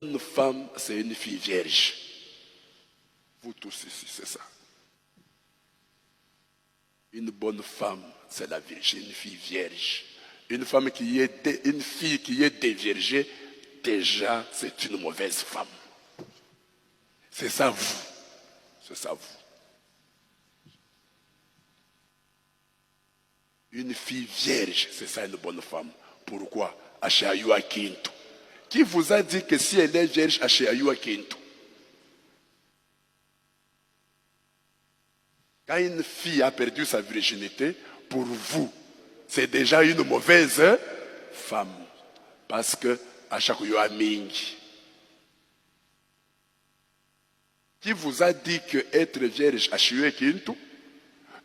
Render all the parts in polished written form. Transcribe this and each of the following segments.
Une femme, c'est une fille vierge. Vous tous ici, c'est ça. Une bonne femme, c'est la Vierge, une fille vierge. Une fille qui est déviergée, déjà, c'est une mauvaise femme. C'est ça vous. C'est ça vous. Une fille vierge, c'est ça une bonne femme. Pourquoi? Asheayua Kintu. Qui vous a dit que si elle est vierge, Asheayua Kintu? Quand une fille a perdu sa virginité, pour vous, c'est déjà une mauvaise femme. Parce que Asheayua Mingi. Qui vous a dit que être vierge, Asheayua Kintu,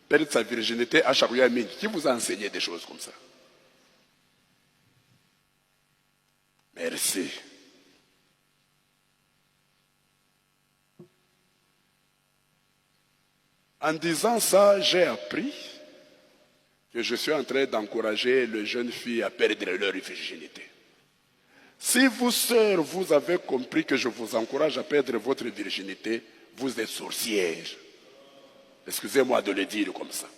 perdre sa virginité, Asheayua Mingi? Qui vous a enseigné des choses comme ça? Merci. En disant ça, j'ai appris que je suis en train d'encourager les jeunes filles à perdre leur virginité. Si vous, sœurs, vous avez compris que je vous encourage à perdre votre virginité, vous êtes sorcières. Excusez-moi de le dire comme ça.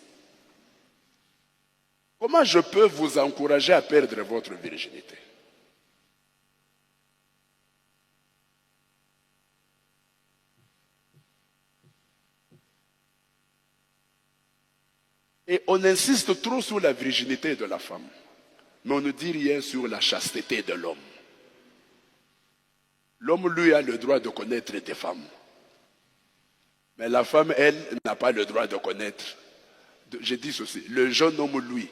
Comment je peux vous encourager à perdre votre virginité? Et on insiste trop sur la virginité de la femme, mais on ne dit rien sur la chasteté de l'homme. L'homme, lui, a le droit de connaître des femmes. Mais la femme, elle, n'a pas le droit de connaître. Je dis ceci, le jeune homme, lui,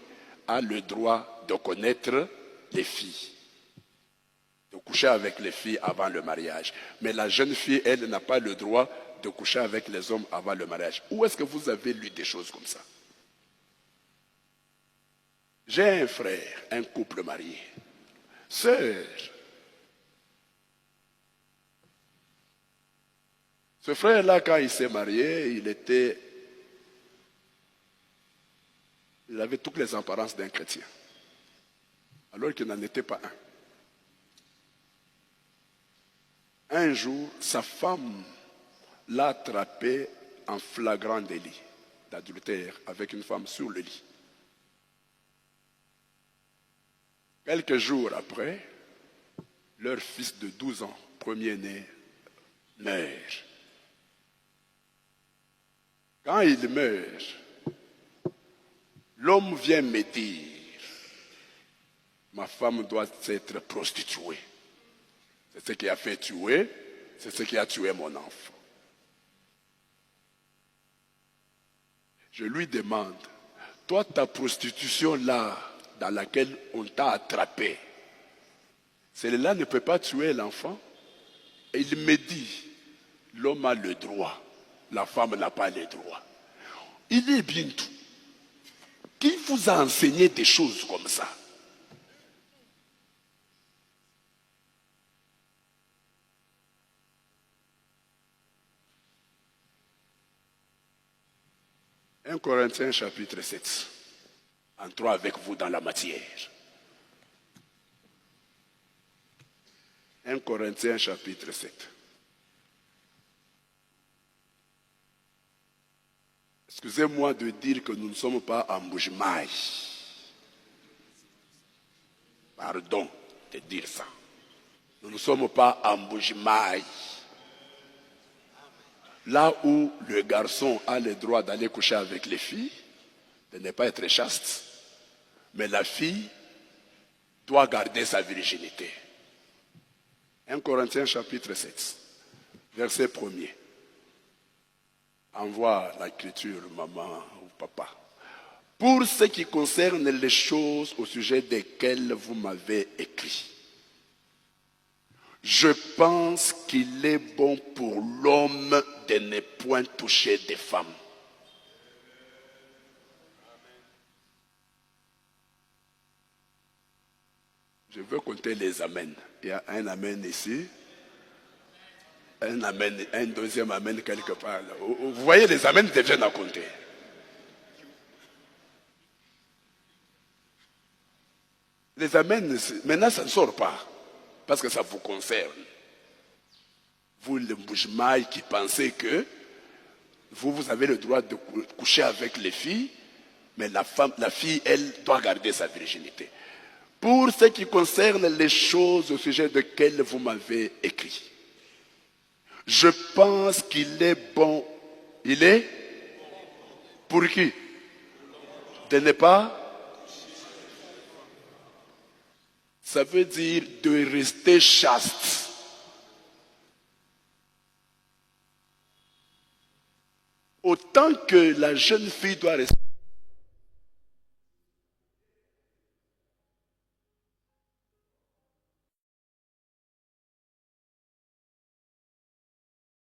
a le droit de connaître les filles, de coucher avec les filles avant le mariage. Mais la jeune fille, elle, n'a pas le droit de coucher avec les hommes avant le mariage. Où est-ce que vous avez lu des choses comme ça? J'ai un frère, un couple marié. Sœur. Ce frère-là, quand il s'est marié, il avait toutes les apparences d'un chrétien, alors qu'il n'en était pas un. Un jour, sa femme l'a attrapé en flagrant délit d'adultère avec une femme sur le lit. Quelques jours après, leur fils de 12 ans, premier-né, meurt. Quand il meurt, l'homme vient me dire, ma femme doit être prostituée. C'est ce qui a fait tuer, c'est ce qui a tué mon enfant. Je lui demande, toi ta prostitution là, dans laquelle on t'a attrapé, celle-là ne peut pas tuer l'enfant? Et il me dit, l'homme a le droit, la femme n'a pas le droit. Il est bien tout. Qui vous a enseigné des choses comme ça? Un Corinthiens chapitre 7. Entrons avec vous dans la matière. 1 Corinthiens chapitre 7. Excusez-moi de dire que nous ne sommes pas en Mbujimai. Pardon de dire ça. Nous ne sommes pas en Mbujimai. Là où le garçon a le droit d'aller coucher avec les filles, de ne pas être chaste, mais la fille doit garder sa virginité. 1 Corinthiens chapitre 7, verset 1er. Envoie l'écriture, maman ou papa. Pour ce qui concerne les choses au sujet desquelles vous m'avez écrit, je pense qu'il est bon pour l'homme de ne point toucher des femmes. Je veux compter les amens. Il y a un amen ici, un amen, un deuxième amen quelque part. Là. Vous voyez, les amens deviennent à compter. Les amens, maintenant ça ne sort pas, parce que ça vous concerne. vous les Mboujimaï qui pensez que vous avez le droit de coucher avec les filles, mais la fille, elle, doit garder sa virginité. Pour ce qui concerne les choses au sujet desquelles vous m'avez écrit, je pense qu'il est bon. Il est pour qui? De ne pas. Ça veut dire de rester chaste. Autant que la jeune fille doit rester